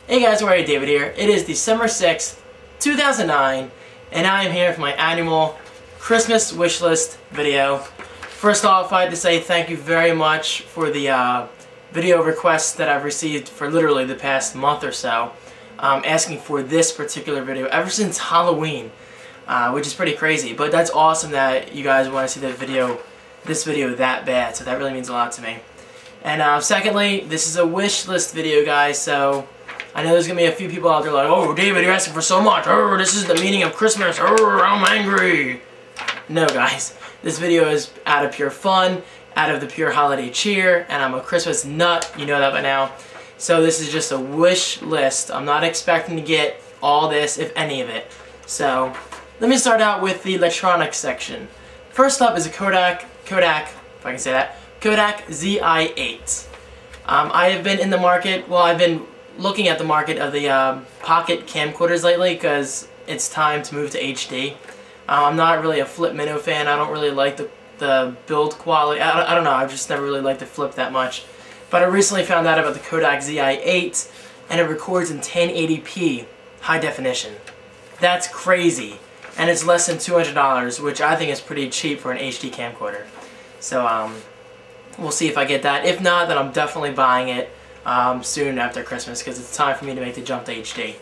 Hey guys, Wario David here. It is December 6th, 2009, and I am here for my annual Christmas wish list video. First off, I had to say thank you very much for the video requests that I've received for literally the past month or so, asking for this particular video ever since Halloween, which is pretty crazy. But that's awesome that you guys want to see this video that bad, so that really means a lot to me. And secondly, this is a wish list video, guys, so I know there's going to be a few people out there like, oh, David, you're asking for so much. Oh, this is the meaning of Christmas. Oh, I'm angry. No, guys. This video is out of pure fun, out of the pure holiday cheer, and I'm a Christmas nut. You know that by now. So this is just a wish list. I'm not expecting to get all this, if any of it. So let me start out with the electronics section. First up is a Kodak, if I can say that, Kodak ZI-8. I have been in the market, well, I've been looking at the market of the pocket camcorders lately because it's time to move to HD. I'm not really a flip minnow fan. I don't really like the build quality. I don't know, I've just never really liked the flip that much. But I recently found out about the Kodak ZI-8 and it records in 1080p high definition. That's crazy. And it's less than $200, which I think is pretty cheap for an HD camcorder. So we'll see if I get that. If not, then I'm definitely buying it soon after Christmas because it's time for me to make the jump to HD.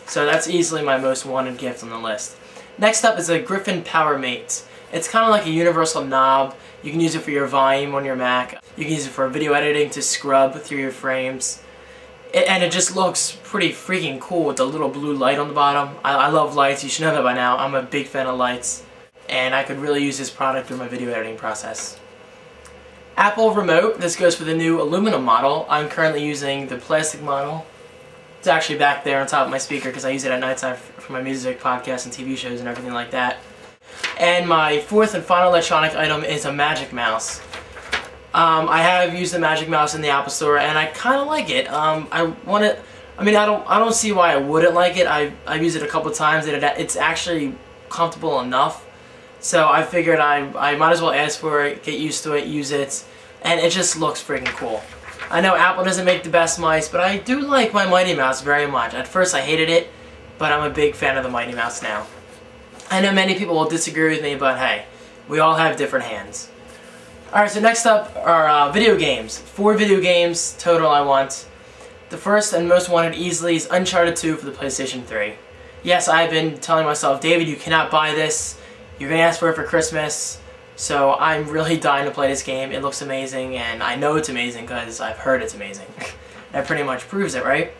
So that's easily my most wanted gift on the list. Next up is a Griffin PowerMate. It's kind of like a universal knob. You can use it for your volume on your Mac. You can use it for video editing to scrub through your frames. And it just looks pretty freaking cool with the little blue light on the bottom. I love lights, you should know that by now. I'm a big fan of lights. And I could really use this product through my video editing process. Apple Remote, this goes for the new aluminum model. I'm currently using the plastic model. It's actually back there on top of my speaker because I use it at nighttime for my music, podcasts, and TV shows and everything like that. And my fourth and final electronic item is a Magic Mouse. I have used the Magic Mouse in the Apple Store and I kind of like it. I don't see why I wouldn't like it. I've used it a couple times and it's actually comfortable enough. So I figured I might as well ask for it, get used to it, use it, and it just looks freaking cool. I know Apple doesn't make the best mice, but I do like my Mighty Mouse very much. At first I hated it, but I'm a big fan of the Mighty Mouse now. I know many people will disagree with me, but hey, we all have different hands. Alright, so next up are video games. 4 video games total I want. The first and most wanted easily is Uncharted 2 for the PlayStation 3. Yes, I've been telling myself, David, you cannot buy this. You're going to ask for it for Christmas, so I'm really dying to play this game. It looks amazing, and I know it's amazing because I've heard it's amazing. That pretty much proves it, right?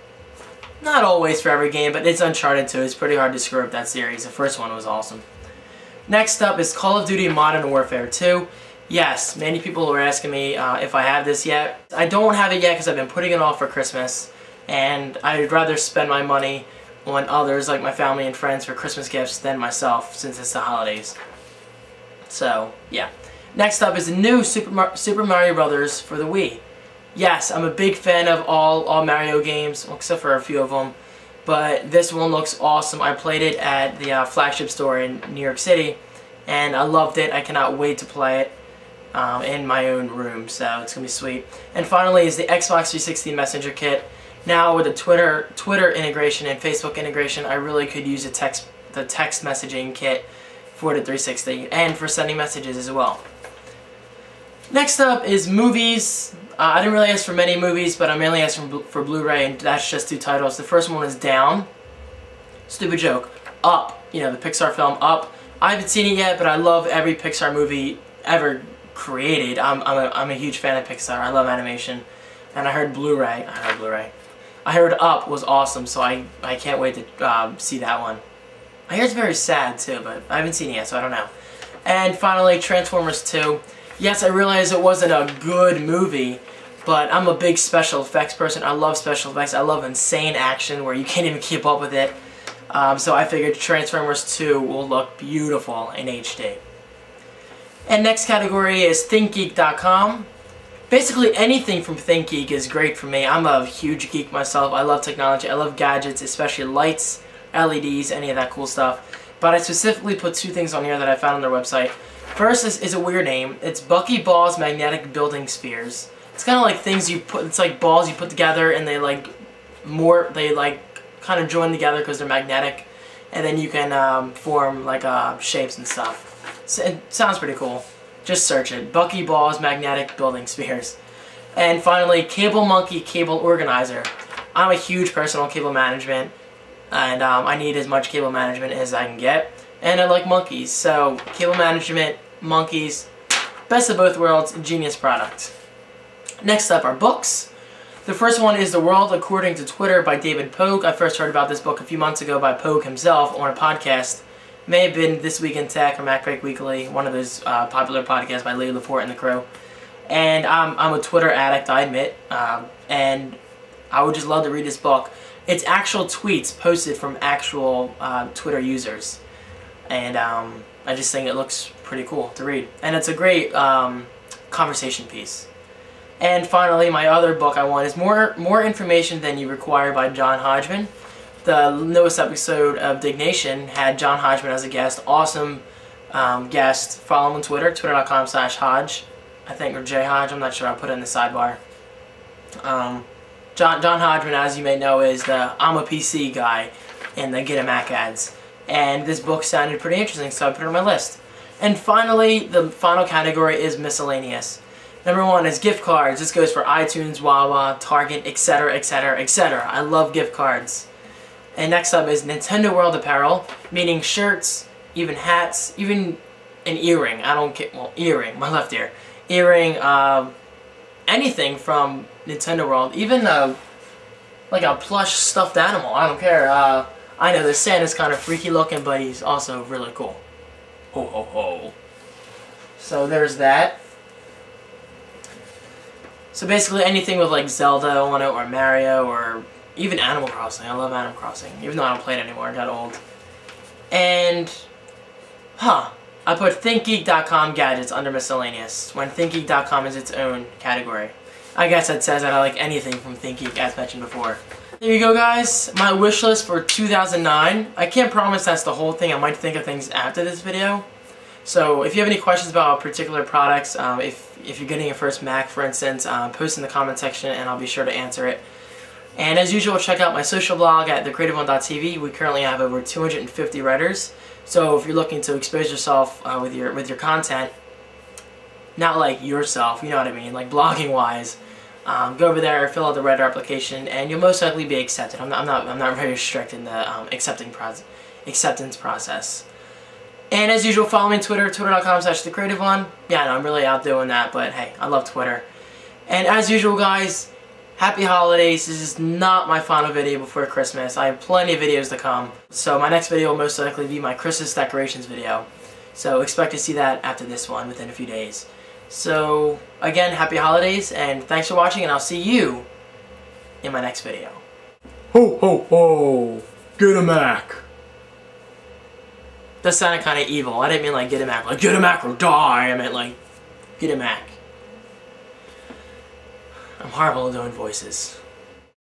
Not always for every game, but it's Uncharted 2. It's pretty hard to screw up that series. The first one was awesome. Next up is Call of Duty Modern Warfare 2. Yes, many people are asking me if I have this yet. I don't have it yet because I've been putting it off for Christmas, and I'd rather spend my money on others like my family and friends for Christmas gifts than myself since it's the holidays. So, yeah. Next up is the new Super Mario Brothers for the Wii. Yes, I'm a big fan of all Mario games, except for a few of them, but this one looks awesome. I played it at the flagship store in New York City, and I loved it. I cannot wait to play it in my own room, so it's going to be sweet. And finally is the Xbox 360 Messenger Kit. Now with the Twitter integration and Facebook integration, I really could use the text messaging kit for the 360 and for sending messages as well. Next up is movies. I didn't really ask for many movies, but I mainly asked for Blu-ray, and that's just 2 titles. The first one is Down. Stupid joke. Up. You know, the Pixar film Up. I haven't seen it yet, but I love every Pixar movie ever created. I'm a huge fan of Pixar. I love animation. And I heard Blu-ray. I heard Up was awesome, so I can't wait to see that one. I hear it's very sad too, but I haven't seen it yet, so I don't know. And finally, Transformers 2. Yes, I realize it wasn't a good movie, but I'm a big special effects person. I love special effects. I love insane action where you can't even keep up with it. So I figured Transformers 2 will look beautiful in HD. And next category is ThinkGeek.com. Basically anything from ThinkGeek is great for me. I'm a huge geek myself. I love technology. I love gadgets, especially lights, LEDs, any of that cool stuff. But I specifically put 2 things on here that I found on their website. First is a weird name. It's Buckyballs Magnetic Building Spheres. It's kind of like things you put, it's like balls you put together and they like they like kind of join together because they're magnetic, and then you can form like shapes and stuff. So it sounds pretty cool. Just search it. Buckyballs Magnetic Building Spheres. And finally, Cable Monkey Cable Organizer. I'm a huge person on cable management, and I need as much cable management as I can get. And I like monkeys, so cable management, monkeys, best of both worlds, genius product. Next up are books. The first one is The World According to Twitter by David Pogue. I first heard about this book a few months ago by Pogue himself on a podcast. May have been This Week in Tech or MacBreak Weekly, one of those popular podcasts by Lee Laporte and the crew. And I'm a Twitter addict, I admit, and I would just love to read this book. It's actual tweets posted from actual Twitter users, and I just think it looks pretty cool to read. And it's a great conversation piece. And finally, my other book I want is More Information Than You Require by John Hodgman. The newest episode of Dignation had John Hodgman as a guest. Awesome guest. Follow him on Twitter, twitter.com/Hodge, I think, or JHodge. I'm not sure. I'll put it in the sidebar. John Hodgman, as you may know, is the I'm a PC guy in the Get a Mac ads. And this book sounded pretty interesting, so I put it on my list. And finally, the final category is miscellaneous. Number one is gift cards. This goes for iTunes, Wawa, Target, etc., etc., etc. I love gift cards. And next up is Nintendo World apparel, meaning shirts, even hats, even an earring. I don't care. Well, earring, my left ear. Earring, anything from Nintendo World, even like a plush stuffed animal. I don't care. I know the Santa's kind of freaky looking, but he's also really cool. Ho ho ho. So there's that. So basically anything with like Zelda on it, or Mario, or even Animal Crossing. I love Animal Crossing, even though I don't play it anymore. I got old. And, I put ThinkGeek.com gadgets under miscellaneous, when ThinkGeek.com is its own category. I guess that says that I like anything from ThinkGeek, as mentioned before. There you go, guys. My wish list for 2009. I can't promise that's the whole thing. I might think of things after this video. So if you have any questions about particular products, if you're getting your first Mac, for instance, post in the comment section and I'll be sure to answer it. And as usual, check out my social blog at thecreativeone.tv. We currently have over 250 writers. So if you're looking to expose yourself with your content, not like yourself, you know what I mean, like blogging wise, go over there, fill out the writer application, and you'll most likely be accepted. I'm not very strict in the acceptance process. And as usual, follow me on Twitter, twitter.com/thecreativeone. Yeah, I know, I'm really out doing that, but hey, I love Twitter. And as usual, guys, happy holidays. This is not my final video before Christmas. I have plenty of videos to come. So my next video will most likely be my Christmas decorations video. So expect to see that after this one within a few days. So again, happy holidays, and thanks for watching, and I'll see you in my next video. Ho ho ho! Get a Mac! That sounded kind of evil. I didn't mean like get a Mac, like get a Mac or die. I meant like get a Mac. I'm horrible at doing voices.